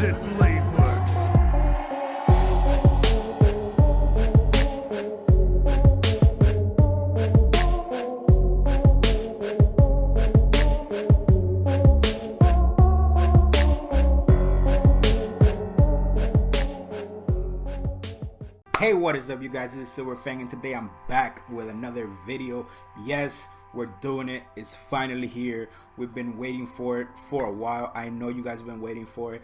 pit blade works. Hey, what is up, you guys? This is Silver Fang, and today I'm back with another video. Yes, we're doing it. It's finally here. We've been waiting for it for a while. I know you guys have been waiting for it.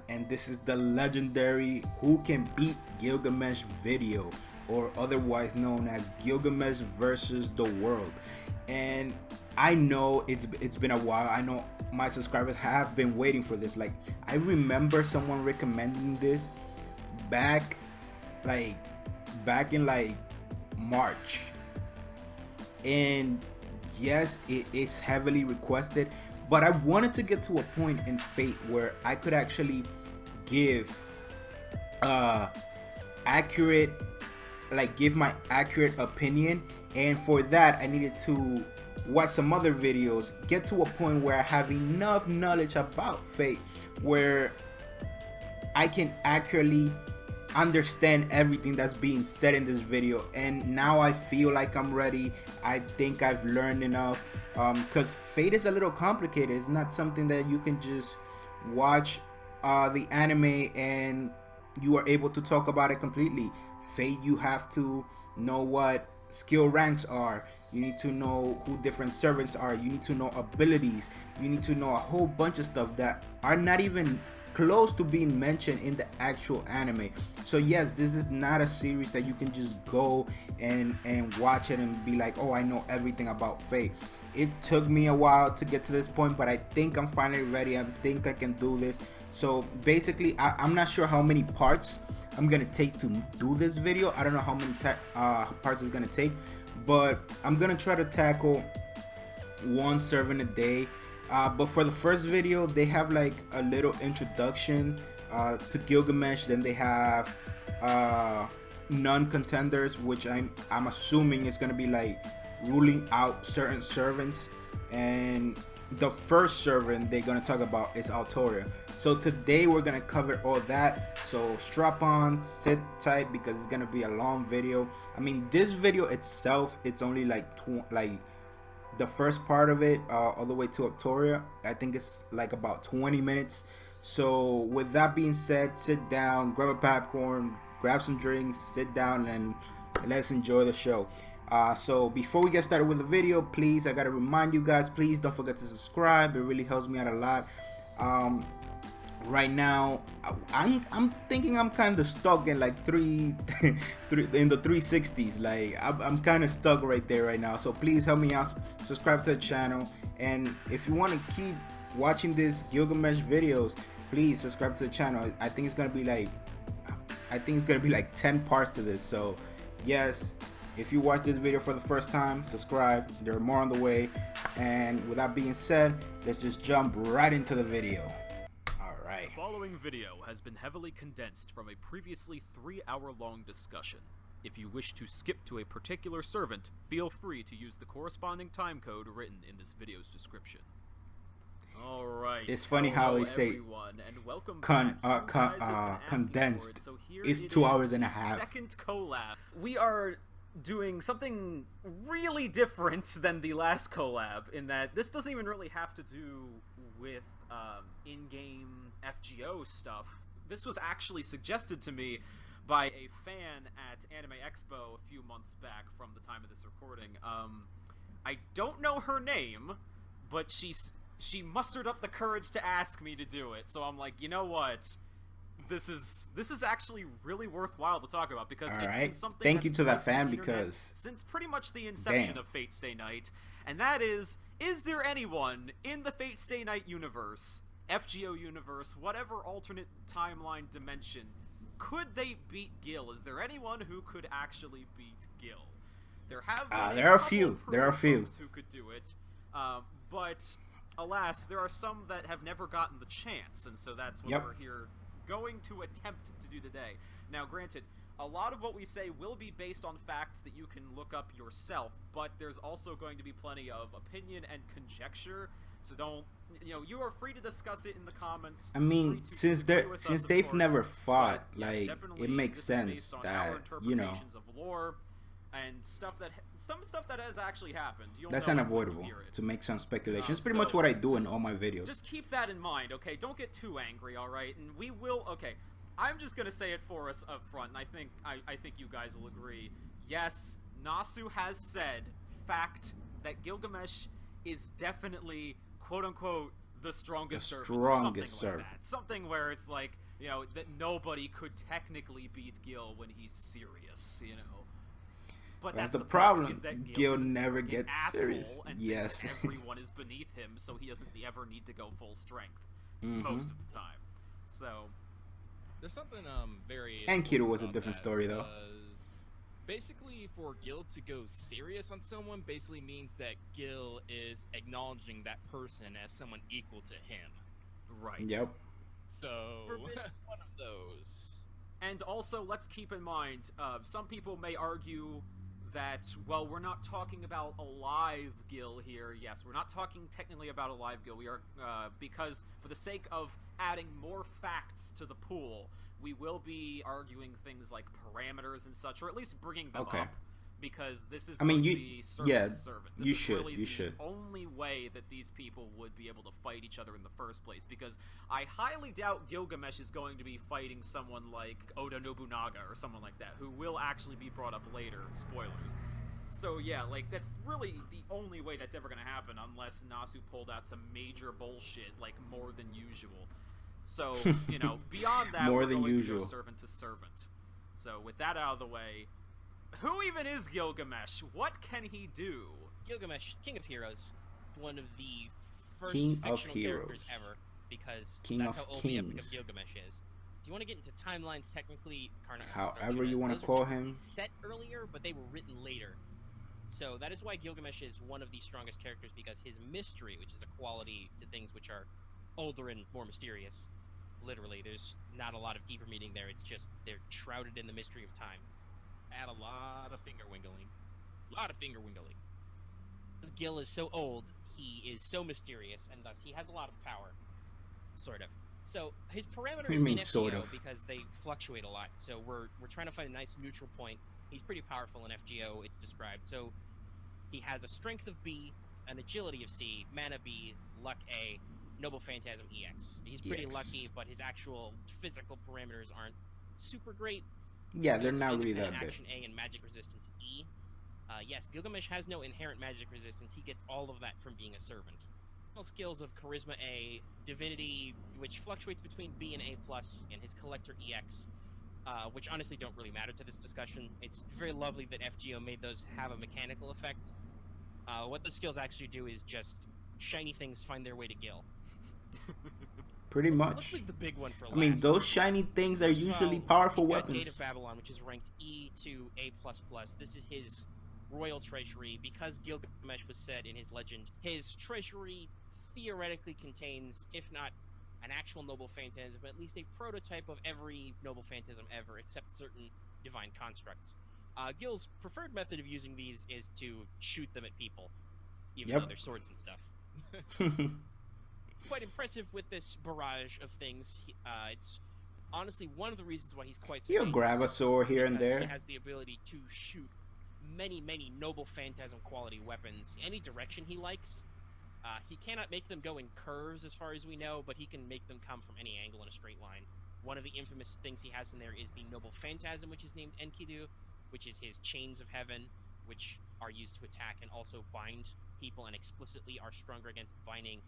And this is the legendary Who Can Beat Gilgamesh video, or otherwise known as Gilgamesh versus the World. And I know it's been a while. I know my subscribers have been waiting for this. Like, I remember someone recommending this back in March, and yes, it's heavily requested, but I wanted to get to a point in Fate where I could actually give my accurate opinion, and for that I needed to watch some other videos, get to a point where I have enough knowledge about Fate where I can accurately understand everything that's being said in this video. And now I feel like I'm ready. I think I've learned enough, because Fate is a little complicated. It's not something that you can just watch the anime and you are able to talk about it completely. Fate, you have to know what skill ranks are, you need to know who different servants are, you need to know abilities, you need to know a whole bunch of stuff that are not even close to being mentioned in the actual anime. So yes, this is not a series that you can just go and watch it and be like, oh, I know everything about Fate. It took me a while to get to this point, but I think I'm finally ready. I think I can do this. So basically, I'm not sure how many parts I'm gonna take to do this video. I don't know how many parts it's gonna take, but I'm gonna try to tackle one servant a day. But for the first video, they have like a little introduction to Gilgamesh. Then they have non-contenders, which I'm assuming is gonna be like ruling out certain servants. And the first servant they're gonna talk about is Artoria. So today we're gonna cover all that. So strap on, sit tight, because it's gonna be a long video. I mean, this video itself, it's only like the first part of it, all the way to Artoria, I think it's like about 20 minutes. So with that being said, sit down, grab a popcorn, grab some drinks, sit down, and let's enjoy the show. So before we get started with the video, please, I gotta remind you guys, please don't forget to subscribe. It really helps me out a lot. Right now I'm thinking I'm kind of stuck in like three in the 360s. Like I'm kind of stuck right there right now. So please help me out, subscribe to the channel, and if you want to keep watching these Gilgamesh videos, please subscribe to the channel. I think it's gonna be like 10 parts to this. So yes, if you watch this video for the first time, subscribe. There are more on the way. And with that being said, let's just jump right into the video. The following video has been heavily condensed from a previously 3-hour-long discussion. If you wish to skip to a particular servant, feel free to use the corresponding time code written in this video's description. Alright. It's funny how they say condensed. It's 2 hours and a half. Second collab. We are doing something really different than the last collab, in that this doesn't even really have to do with in-game FGO stuff. This was actually suggested to me by a fan at Anime Expo a few months back from the time of this recording. I don't know her name, but she mustered up the courage to ask me to do it. So I'm like, you know what? This is actually really worthwhile to talk about, because it's been something. Thank you to that fan, because since pretty much the inception of Fate Stay Night, and that is there anyone in the Fate Stay Night universe, FGO universe, whatever alternate timeline dimension, could they beat Gil? Is there anyone who could actually beat Gil? There are a few who could do it, but alas, there are some that have never gotten the chance, and so that's what we're here going to attempt to do today. Now, granted, a lot of what we say will be based on facts that you can look up yourself, but there's also going to be plenty of opinion and conjecture So don't, you are free to discuss it in the comments. I mean, since they've course, never fought, yes, like, definitely it makes this sense is based on that, our interpretations of lore and some stuff that has actually happened. that's unavoidable to make some speculation. It's pretty so much what I do in all my videos. Just keep that in mind, okay? Don't get too angry, all right? And we will. Okay, I'm just gonna say it for us up front, and I think you guys will agree. Yes, Nasu has said fact that Gilgamesh is definitely quote unquote the strongest servant, or something like that. Something where it's like, that nobody could technically beat Gil when he's serious, But that's the problem. problem. Is that Gil never gets serious. And yes. everyone is beneath him, so he doesn't ever need to go full strength most of the time. So there's something very. And Kira was a different story though. Basically, for Gil to go serious on someone basically means that Gil is acknowledging that person as someone equal to him. Right. Yep. So one of those. And also, let's keep in mind, some people may argue that, well, we're not talking about a live Gil here. Yes, we're not talking technically about a live Gil. We are, because for the sake of adding more facts to the pool, we will be arguing things like parameters and such, or at least bringing them up, because this is going to be servant to servant. This is really the only way that these people would be able to fight each other in the first place, because I highly doubt Gilgamesh is going to be fighting someone like Oda Nobunaga or someone like that, who will actually be brought up later. Spoilers. So yeah, like, that's really the only way that's ever going to happen, unless Nasu pulled out some major bullshit, like more than usual. So, beyond that, more we're than going usual. to go servant to servant. So, with that out of the way, who even is Gilgamesh? What can he do? Gilgamesh, King of Heroes, one of the first King fictional of Heroes. characters ever, because King that's of how old the Epic Kings. of Gilgamesh is. If you want to get into timelines, technically, however you want to call him, set earlier, but they were written later. So that is why Gilgamesh is one of the strongest characters, because his mystery, which is a quality to things which are older and more mysterious. Literally, there's not a lot of deeper meaning there. It's just they're shrouded in the mystery of time. Add a lot of finger wiggling. Gil is so old, he is so mysterious, and thus he has a lot of power. Sort of. So his parameters in FGO, sort of? because they fluctuate a lot. So we're trying to find a nice neutral point. He's pretty powerful in FGO, it's described. So he has a strength of B, an agility of C, mana B, luck A, Noble Phantasm EX. He's pretty lucky, but his actual physical parameters aren't super great. Yeah, they're not really that good. Action A and magic resistance E. Yes, Gilgamesh has no inherent magic resistance. He gets all of that from being a servant. Skills of Charisma A, Divinity, which fluctuates between B and A+, and his Collector EX, which honestly don't really matter to this discussion. It's very lovely that FGO made those have a mechanical effect. What those skills actually do is just shiny things find their way to Gil. Pretty much. Let's leave the big one for last. I mean, those shiny things are usually powerful weapons. Gate of Babylon, which is ranked E to A++. This is his royal treasury. Because Gilgamesh was said in his legend, his treasury theoretically contains, if not an actual Noble Phantasm, but at least a prototype of every Noble Phantasm ever, except certain divine constructs. Gil's preferred method of using these is to shoot them at people, even though they're swords and stuff. Quite impressive with this barrage of things. It's honestly one of the reasons why he's quite He'll grab a sword here and there. He has the ability to shoot many Noble Phantasm quality weapons any direction he likes. He cannot make them go in curves as far as we know, but he can make them come from any angle in a straight line. One of the infamous things he has in there is the Noble Phantasm, which is named Enkidu, which is his Chains of Heaven, which are used to attack and also bind people, and explicitly are stronger against binding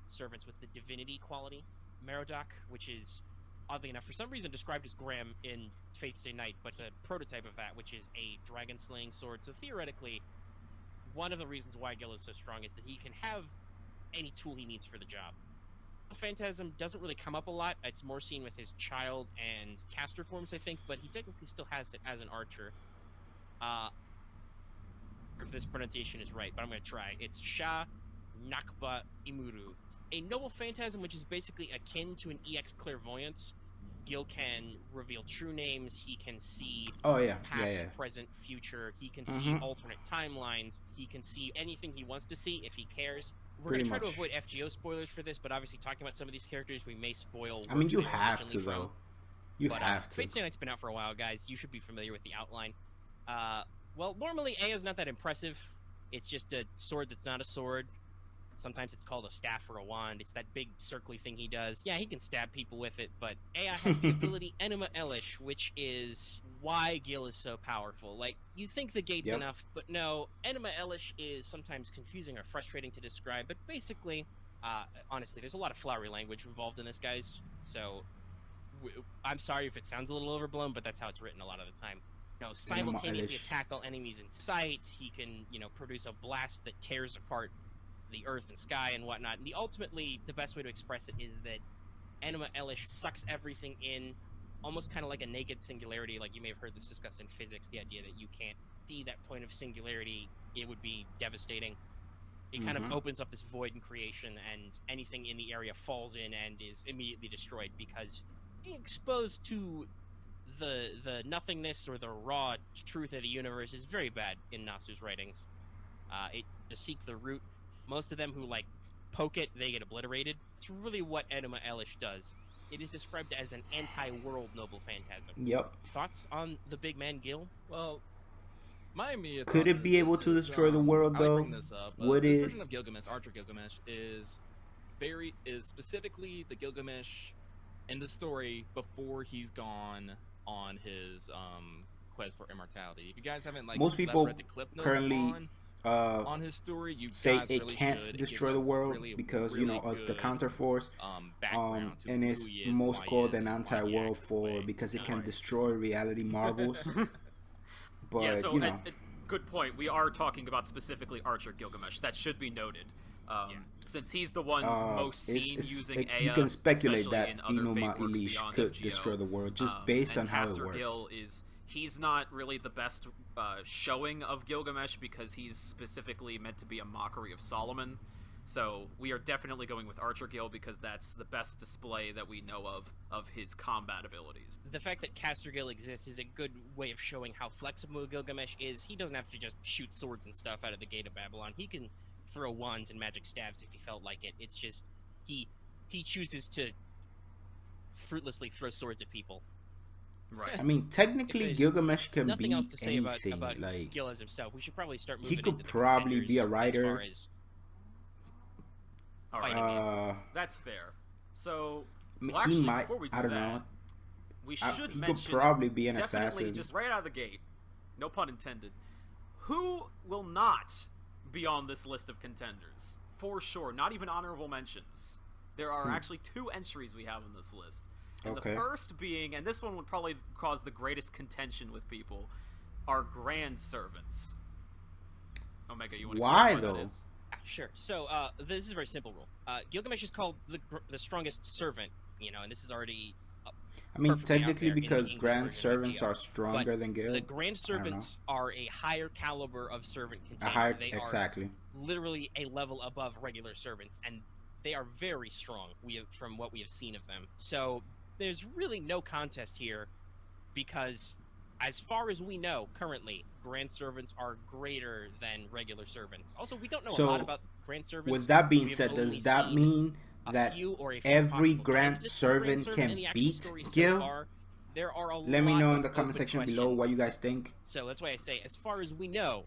servants with the divinity quality. Merodach, which is, oddly enough, for some reason described as Graham in Fate's Day Night, but a prototype of that, which is a dragon-slaying sword. So theoretically, one of the reasons why Gil is so strong is that he can have any tool he needs for the job. Phantasm doesn't really come up a lot. It's more seen with his child and caster forms, I think, but he technically still has it as an archer. If this pronunciation is right, but I'm going to try. It's Sha Nakba Imuru. A Noble Phantasm, which is basically akin to an EX Clairvoyance. Gil can reveal true names, he can see past, present, future, he can see alternate timelines, he can see anything he wants to see if he cares. we're Pretty gonna try to much. avoid FGO spoilers for this, but obviously talking about some of these characters, we may spoil. I mean, works you they were have to originally from. though. You But have to. Fate Stay Night's been out for a while, guys. You should be familiar with the outline. Well, normally Aya's not that impressive. It's just a sword that's not a sword. Sometimes it's called a staff or a wand. It's that big circly thing he does. Yeah, he can stab people with it, but Aya has the ability Enema Elish, which is why Gil is so powerful. Like, you think the gate's Yep. enough, but no, Enema Elish is sometimes confusing or frustrating to describe, but basically, honestly, there's a lot of flowery language involved in this, guys, so I'm sorry if it sounds a little overblown, but that's how it's written a lot of the time. You know, simultaneously Elish. attack all enemies in sight. He can, produce a blast that tears apart the earth and sky and whatnot. And ultimately, the best way to express it is that Enema Elish sucks everything in, almost kind of like a naked singularity. Like, you may have heard this discussed in physics, the idea that you can't see that point of singularity. It would be devastating. It kind of opens up this void in creation, and anything in the area falls in and is immediately destroyed, because being exposed to the nothingness or the raw truth of the universe is very bad in Nasu's writings. To seek the root, most of them who poke it, they get obliterated. It's really what Enema Elish does. It is described as an anti-world noble phantasm. Yep. Thoughts on the big man Gil? Well, my immediate Could thought it is be able this to is, destroy the world I like though? bringing this up, but Would this it? version of Gilgamesh, Archer Gilgamesh, is specifically the Gilgamesh in the story before he's gone on his quest for immortality. If you guys haven't Most people read the clip notes currently on his story, you say guys it really can't should. It destroy gives the a world really, because really of the good, counterforce. background to And who it's he is, most why he called is, an and why he anti-world acts this for way. because it No, can right. destroy reality marbles. But yeah, so you know, good point. We are talking about specifically Archer Gilgamesh. That should be noted. Since he's the one most seen using Aya, you can speculate especially that in other Enoma fate works Elish beyond could FGO. destroy the world just based on and how it Caster works. Gil he's not really the best showing of Gilgamesh because he's specifically meant to be a mockery of Solomon. So we are definitely going with Archer Gil because that's the best display that we know of his combat abilities. The fact that Caster Gil exists is a good way of showing how flexible Gilgamesh is. He doesn't have to just shoot swords and stuff out of the Gate of Babylon. He can throw wands and magic staves if he felt like it. It's just he chooses to fruitlessly throw swords at people. Right. I mean, technically, there's Gilgamesh can Nothing be else to say anything. about Like Gil as himself. We should probably start he moving could into the probably be a contenders writer. As far as All right. uh, That's fair. So, I mean, well, he actually, might. before we do I don't that, know. we He should could mention probably be an definitely assassin. just right out of the gate, no pun intended. Who will not be on this list of contenders? For sure, not even honorable mentions. There are actually 2 entries we have on this list. And Okay. the first being, and this one would probably cause the greatest contention with people, are grand servants. Omega, you want to Why, clarify though? that is? Sure. So this is a very simple rule. Gilgamesh is called the strongest servant, and this is already. I mean, perfectly out technically, there in the because English grand version of servants FGO. are stronger than Gil. The grand servants are a higher caliber of servant A container. higher, They exactly. are literally a level above regular servants, and they are very strong. From what we have seen of them. So there's really no contest here, because as far as we know currently, grand servants are greater than regular servants. Also, we don't know a lot about grand servants. With that being We've said, only does that seen mean a that few or a few every possible grand candidates for grand servant servant can in the actual beat story so Gil? far. There are a Let me lot know in of the comment open section below questions. what you guys think. So that's why I say, as far as we know,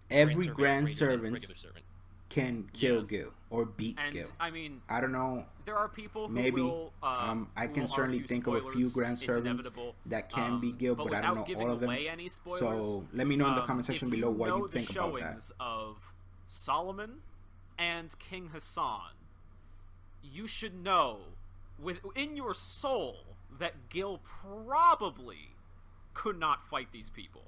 Every servant grand is greater than servant regular servant. can kill Yes. Gil or beat And Gil. I mean, I don't know. there are people who Maybe. will. I who can will certainly argue think of a few spoilers, grand it's servants inevitable, that can be Gil, but I don't without know giving all of them. away any spoilers, So let me know in the comment section if below what know you think the about that. showings of Solomon and King Hassan, you should know within your soul that Gil probably could not fight these people.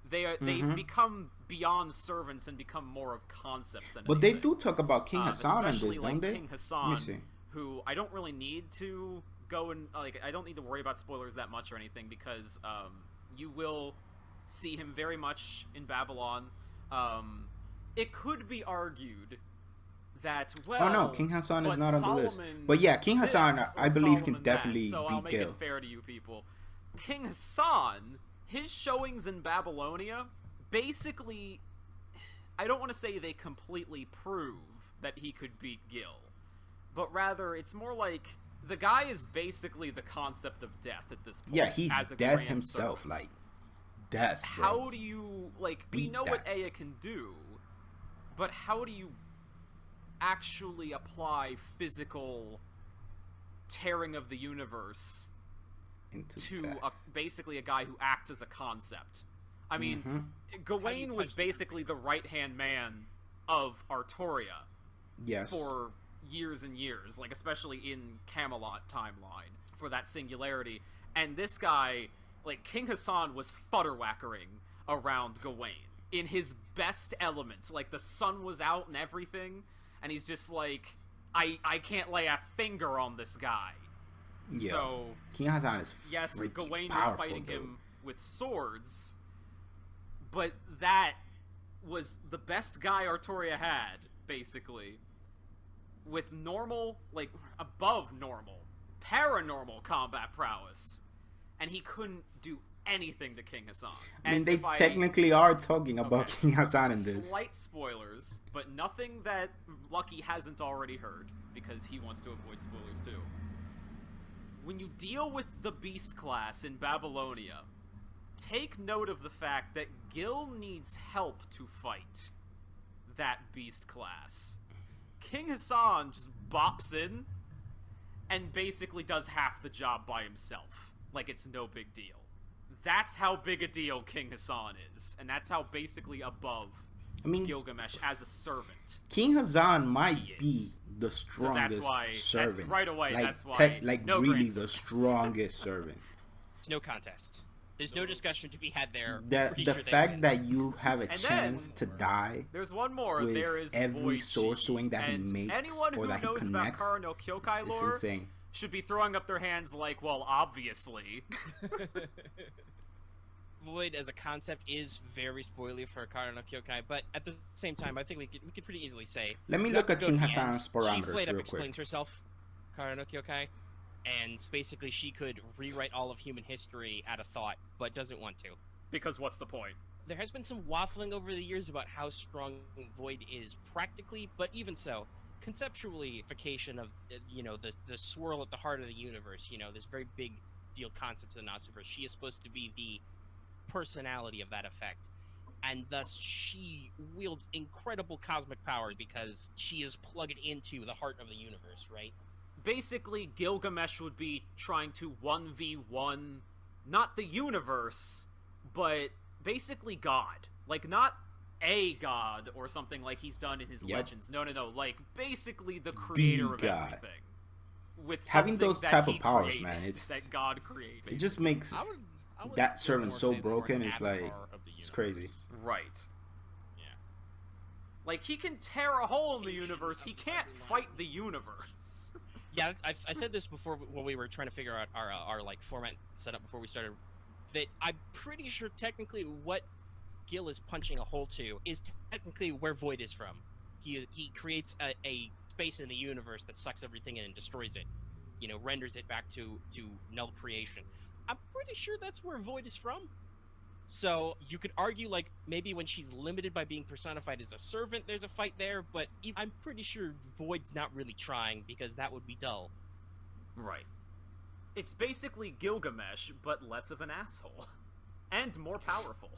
They become beyond servants and become more of concepts than But they anything. do talk about King Hassan in Especially this, like don't they? King Let me Hassan, see. who I don't really need to go and I don't need to worry about spoilers that much or anything, because you will see him very much in Babylon. It could be argued that Oh no, King Hassan is but not on the list. Solomon But yeah, King this Hassan, or I believe, can Solomon definitely that, so I'll beat make Gil. it fair to you people. King Hassan, his showings in Babylonia, basically, I don't want to say they completely prove that he could beat Gil. But rather, it's more like the guy is basically the concept of death at this point. Yeah, he's as a death grand himself, servant. like death. Bro. How do you, like, we Beat know what that. Aya can do, but how do you actually apply physical tearing of the universe Into to death. basically a guy who acts as a concept? I mean, Mm-hmm. Gawain was basically the right-hand man of Artoria Yes. for years and years, like especially in Camelot timeline for that singularity. And this guy, like King Hassan, was futterwackering around Gawain in his best element. Like the sun was out and everything, and he's just like, I can't lay a finger on this guy. Yeah. So King Hassan is yes, freaky Gawain powerful, was fighting dude. him with swords, but that was the best guy Artoria had, basically. With normal, like, above normal, paranormal combat prowess. And he couldn't do anything to King Hassan. I mean, And they if technically are talking about Okay. King Hassan in this. Slight spoilers, but nothing that Lucky hasn't already heard, because he wants to avoid spoilers too. When you deal with the Beast class in Babylonia, take note of the fact that Gil needs help to fight that Beast class. King Hassan just bops in and basically does half the job by himself. Like it's no big deal. That's how big a deal King Hassan is. And that's how basically above I mean, Gilgamesh as a servant. King Hassan might He be is. the strongest that's servant. right away, Like, that's why no really grand the servants. strongest servant. There's no contest. There's no discussion to be had there. The Pretty the sure they fact win. that you have a And chance then- to die There's one more. with There is every Void sword Chi. swing that he And makes anyone or who that he knows about connects, CAREE no Kyokai it's lore insane. should be throwing up their hands like, well, obviously. Void as a concept is very spoilery for CAREE no Kyokai, but at the same time, I think we could pretty easily say. Let me you look have at to go King to the end. Hassan's She parameters flat up real explains quick. herself, CAREE no Kyokai, and basically she could rewrite all of human history out of thought, but doesn't want to. Because what's the point? There has been some waffling over the years about how strong Void is practically, but even so, conceptually, vacation of the swirl at the heart of the universe. This very big deal concept to the Gnostiverse. She is supposed to be the personality of that effect, and thus she wields incredible cosmic power because she is plugged into the heart of the universe. Right? Basically, Gilgamesh would be trying to 1v1, not the universe, but basically God. Like, not a god or something like he's done in his Yep. legends. No. Like, basically the creator of God. everything. With Having something those that type of he powers, created, man, it's- that God created. It just makes I would that go servant more so say the more broken, it's like, avatar of the it's crazy. universe. Right. Yeah. Like, he can tear a hole in the universe, he can't fight the universe. Yeah, I said this before when we were trying to figure out our like format setup before we started. That I'm pretty sure technically what Gil is punching a hole to is technically where Void is from. He creates a space in the universe that sucks everything in and destroys it. Renders it back to null creation. I'm pretty sure that's where Void is from. So you could argue like maybe when she's limited by being personified as a servant, there's a fight there. But I'm pretty sure Void's not really trying because that would be dull. Right. It's basically Gilgamesh, but less of an asshole. And more powerful.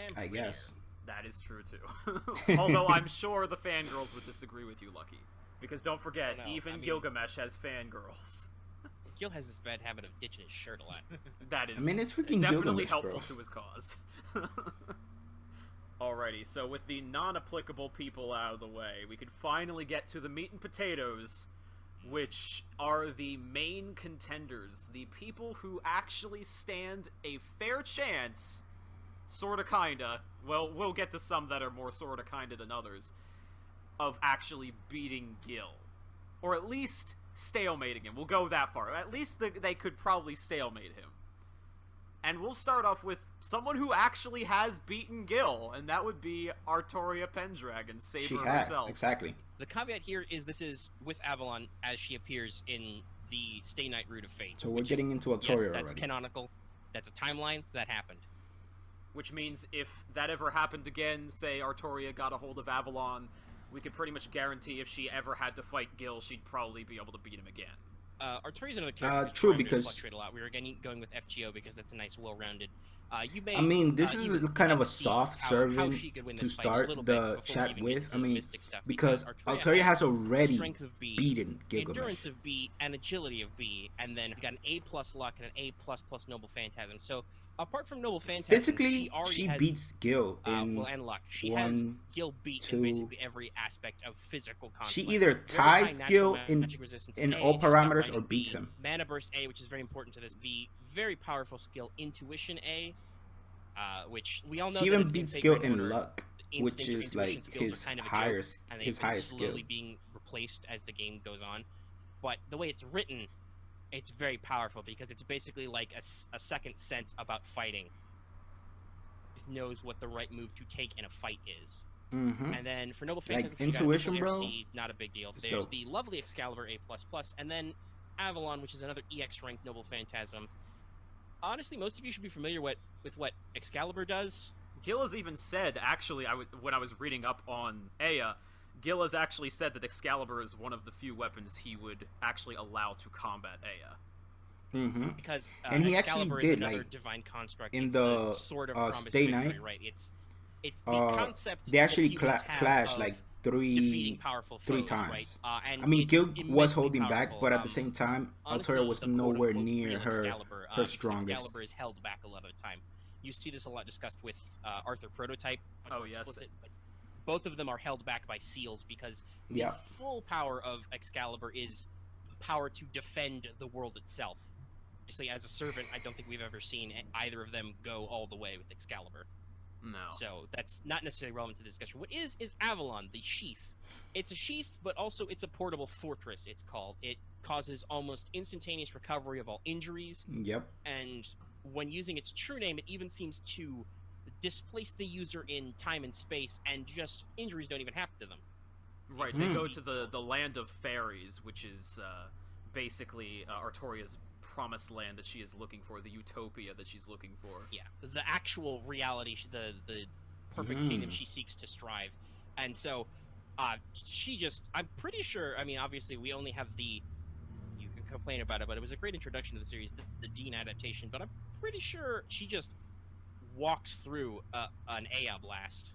And I guess. That is true, too. Although I'm sure the fangirls would disagree with you, Lucky. Because don't forget, Oh, no, even I mean- Gilgamesh has fangirls. Gil has this bad habit of ditching his shirt a lot. That is I mean, it's freaking definitely Gilgamesh, helpful bro. to his cause. Alrighty, so with the non-applicable people out of the way, we can finally get to the meat and potatoes, which are the main contenders. The people who actually stand a fair chance, sorta kinda, well, we'll get to some that are more sorta kinda than others, of actually beating Gil. Or at least stalemating him. We'll go that far. At least they could probably stalemate him. And we'll start off with someone who actually has beaten Gil, and that would be Artoria Pendragon, Saber She has, herself. exactly. The caveat here is this is with Avalon as she appears in the Stay Night Root of Fate. So we're which is- getting into yes, Artoria that's already. canonical. That's a timeline that happened. Which means if that ever happened again, say Artoria got a hold of Avalon, we could pretty much guarantee if she ever had to fight Gil, she'd probably be able to beat him again. Artoria's another character whose true, parameters because fluctuate a lot. We were going with FGO because that's a nice, well-rounded. You may. I mean, this is even kind of a see soft how servant she could win to this fight a start little bit the before we chat even get with. to I the mean, Mystic stuff, because Artoria Artoria has already strength of B, beaten Gilgamesh. endurance of B, and agility of B, and then got an A+ luck and an A++ noble phantasm. So apart from noble phantasm, Physically, she has, beats Gil in well, and luck. She has Gil beat in 2. basically every aspect of physical conflict. She either Very high ties natural Gil magic resistance in A, all she's got parameters writing or beats B, him. Mana burst A, which is very important to this. The very powerful skill intuition A, which we all know. She that even beats Gil in luck, which instinct or is intuition like skills his are kind of a higher, joke, and his they've been highest skill. slowly being replaced as the game goes on. But the way it's written, it's very powerful because it's basically like a second sense about fighting. Just knows what the right move to take in a fight is. Mm-hmm. And then for Noble Like Phantasm, intuition, she got bro. RC, not a big deal. It's There's dope. the lovely Excalibur A++, and then Avalon, which is another EX ranked Noble Phantasm. Honestly, most of you should be familiar with what Excalibur does. Gil has even said, actually, when I was reading up on Aya, Gil has actually said that Excalibur is one of the few weapons he would actually allow to combat Aya. Mm-hmm. Because And he Excalibur actually is did, another like, divine construct. in It's the sword of promise Stay victory, Night, right? It's the concept they actually that humans have clashed of like defeating powerful three foes, times. right? And I mean, it's Gil was immensely holding back, powerful. but at the same time, Honestly, Artoria was the nowhere quote-unquote near real her Excalibur, strongest. Excalibur is held back a lot of the time. You see this a lot discussed with Arthur Prototype. Much Oh, more yes. explicit, but both of them are held back by seals because the Yeah. full power of Excalibur is the power to defend the world itself. Obviously, as a servant, I don't think we've ever seen either of them go all the way with Excalibur. No. So that's not necessarily relevant to the discussion. What is Avalon, the sheath. It's a sheath, but also it's a portable fortress, it's called. It causes almost instantaneous recovery of all injuries, Yep. and when using its true name, it even seems to displace the user in time and space, and just injuries don't even happen to them. Right, they go to the land of fairies, which is basically Artoria's promised land that she is looking for, the utopia that she's looking for. Yeah, the actual reality, the perfect kingdom she seeks to strive. And so, she just, I'm pretty sure, I mean, obviously we only have you can complain about it, but it was a great introduction to the series, the Dean adaptation, but I'm pretty sure she just walks through an Aya blast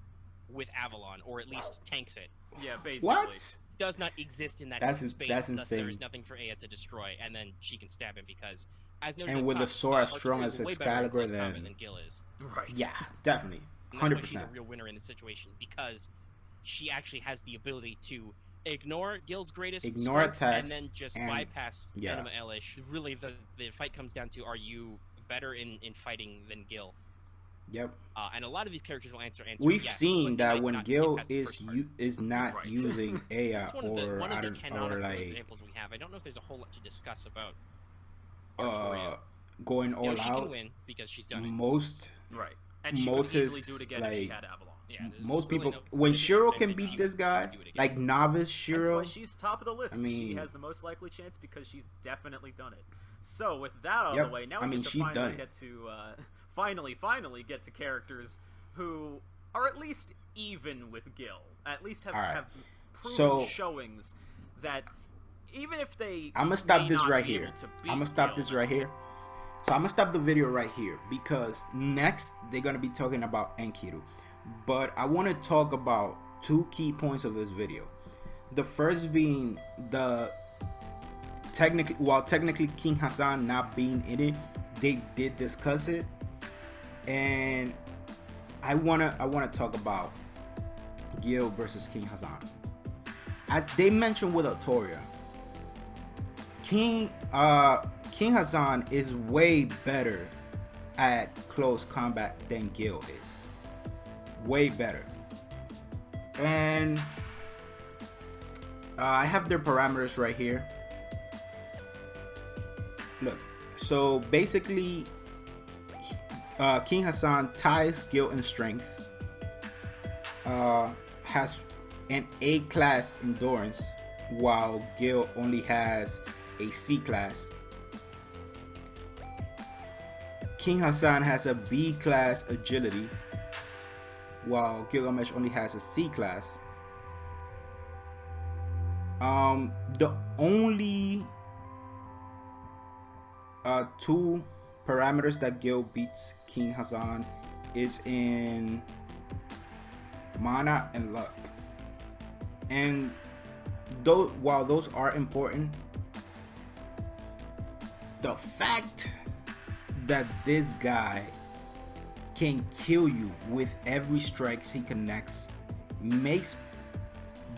with Avalon, or at least tanks it. Yeah, basically. What? Does not exist in that space, that's thus there is insane. nothing for Aya to destroy, and then she can stab him because, as noted And at with top, a sword as Artoria's strong as way better in Excalibur, close combat then than Gil is. Right. yeah, definitely, And that's why 100%. she's a real winner in this situation, because she actually has the ability to ignore Gil's greatest Ignore strength attacks and then just and- bypass yeah. Anima Elish. Really, the fight comes down to, are you better in fighting than Gil? Yep. And a lot of these characters will answer We've yes, seen but they that might when not Gil get past the is first part. is not Right. using Aya It's one of the or I don't canonical or like examples we have. I don't know if there's a whole lot to discuss about Artoria. going You all know, she can out, win because she's done it. most Right. And she Most could easily is, do it again if she like, had Avalon. Yeah, there's most really people no when reason to Shiro say can that beat she this guy, would do it again. like novice That's Shiro. why she's top of the list. I She mean- has the most likely chance because she's definitely done it. So with that out of Yep. the way, now I we mean, get to she's finally done it. get to finally get to characters who are at least even with Gil. At least have, All right. have proven So- showings that even if they I'm gonna stop may this not right be here. able to I'm beat gonna stop Gil this right here. So I'm gonna stop the video right here because next they're gonna be talking about Enkidu. But I want to talk about two key points of this video. The first being the technically King Hassan not being in it, they did discuss it, and I wanna talk about Gil versus King Hassan. As they mentioned with Artoria, King Hassan is way better at close combat than Gil is. Way better. And I have their parameters right here. Look, so basically, King Hassan ties Gil in strength. Has an A class endurance, while Gil only has a C class. King Hassan has a B class agility, while Gilgamesh only has a C class. The only two parameters that Gil beats King Hassan is in mana and luck. And though while those are important, the fact that this guy can kill you with every strike he connects makes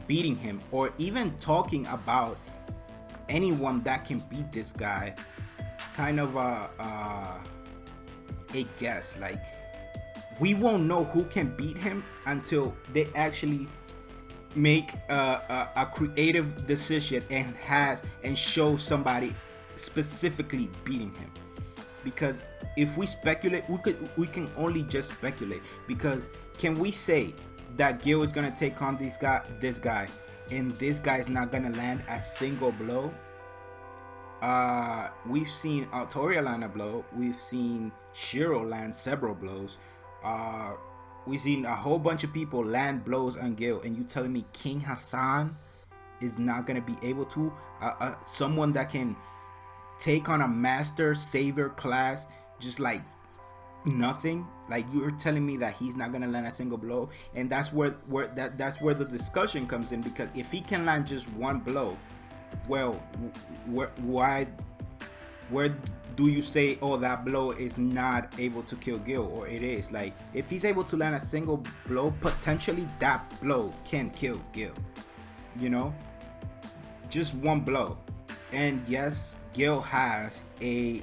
beating him, or even talking about anyone that can beat this guy, kind of a guess. Like, we won't know who can beat him until they actually make a creative decision and show somebody specifically beating him. Because if we speculate, we can only just speculate. Because can we say that Gil is gonna take on this guy, and this guy is not gonna land a single blow? We've seen Artoria land a blow. We've seen Shiro land several blows. We've seen a whole bunch of people land blows on Gil, and you telling me King Hassan is not gonna be able to? Someone that can take on a master savior class just like nothing? Like, you're telling me that he's not gonna land a single blow? And that's where that's where the discussion comes in. Because if he can land just one blow, well, where do you say, oh, that blow is not able to kill Gil, or it is? Like, if he's able to land a single blow, potentially that blow can kill Gil, you know, just one blow. And yes, Gil has an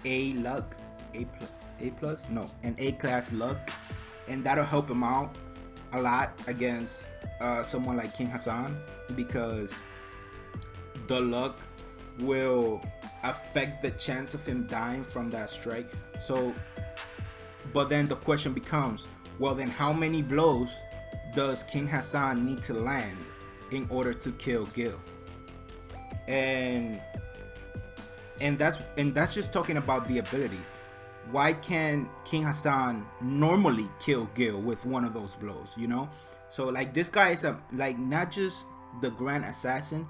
A class luck, and that'll help him out a lot against someone like King Hassan, because the luck will affect the chance of him dying from that strike. So, but then the question becomes, well, then how many blows does King Hassan need to land in order to kill Gil? And that's just talking about the abilities. Why can King Hassan normally kill Gil with one of those blows, you know? So, like, this guy is not just the grand assassin,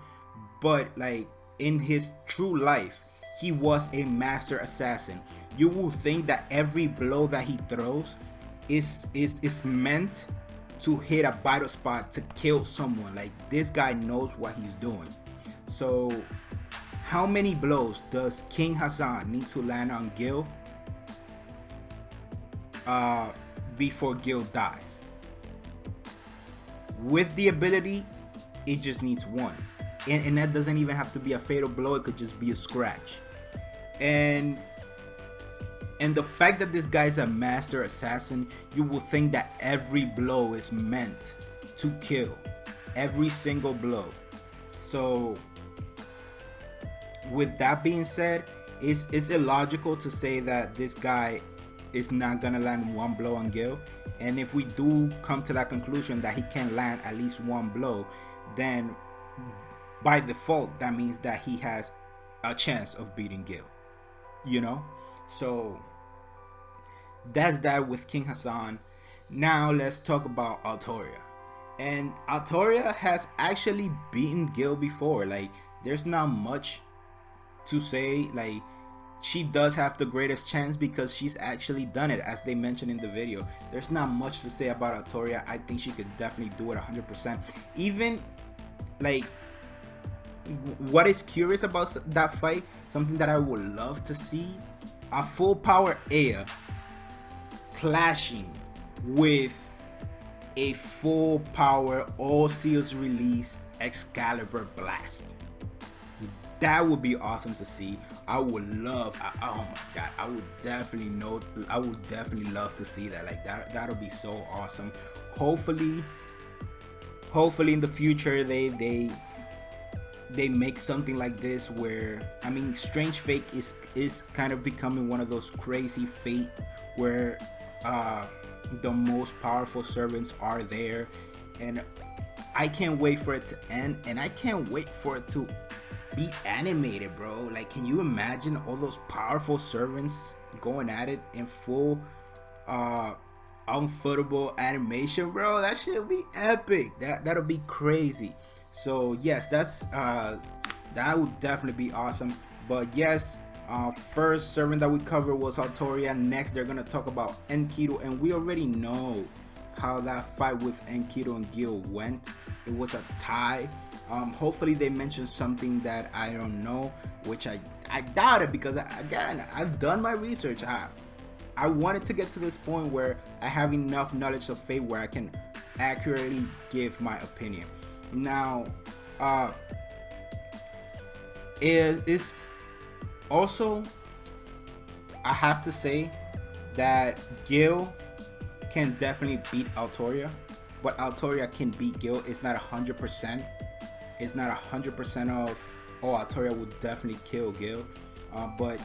but like in his true life, he was a master assassin. You will think that every blow that he throws is meant to hit a vital spot to kill someone. Like, this guy knows what he's doing. So how many blows does King Hassan need to land on Gil before Gil dies? With the ability, it just needs one. And that doesn't even have to be a fatal blow. It could just be a scratch. And the fact that this guy's a master assassin, you will think that every blow is meant to kill. Every single blow. So, with that being said, it's illogical to say that this guy is not gonna land one blow on Gil. And if we do come to that conclusion that he can land at least one blow, then by default that means that he has a chance of beating Gil, you know? So that's that with King Hassan. Now let's talk about Artoria. And Artoria has actually beaten Gil before. Like, there's not much to say. Like, she does have the greatest chance because she's actually done it, as they mentioned in the video. There's not much to say about Artoria. I think she could definitely do it 100%. Even, like, what is curious about that fight, something that I would love to see, a full power Aya clashing with a full power all seals release Excalibur blast. That would be awesome to see. I would love, oh my god, I would definitely love to see that. Like, that'll be so awesome. Hopefully in the future they make something like this, where, I mean, Strange Fate is kind of becoming one of those crazy fate where the most powerful servants are there, and I can't wait for it to end, and I can't wait for it to be animated, bro. Like, can you imagine all those powerful servants going at it in full unfootable animation, bro? That should be epic. That'll be crazy. So yes, that would definitely be awesome. But yes, first servant that we covered was Artoria. Next, they're gonna talk about Enkidu, and we already know how that fight with Enkidu and Gil went. It was a tie. Hopefully they mentioned something that I don't know, which I doubt it, because again, I've done my research. I wanted to get to this point where I have enough knowledge of Fate where I can accurately give my opinion. Now, it's also, I have to say that Gil can definitely beat Artoria, but Artoria can beat Gil. It's not 100%. It's not 100% of, oh, Artoria will definitely kill Gil, but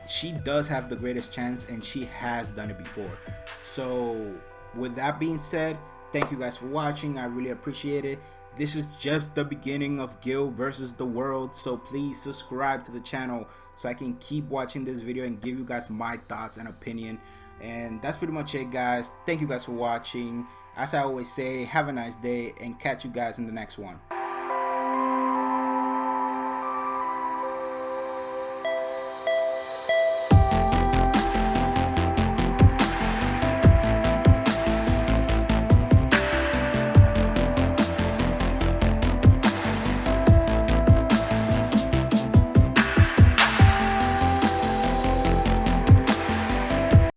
she does have the greatest chance, and she has done it before. So with that being said, thank you guys for watching. I really appreciate it. This is just the beginning of Gil versus the world, so please subscribe to the channel so I can keep watching this video and give you guys my thoughts and opinion. And that's pretty much it, guys. Thank you guys for watching. As I always say, have a nice day, and catch you guys in the next one.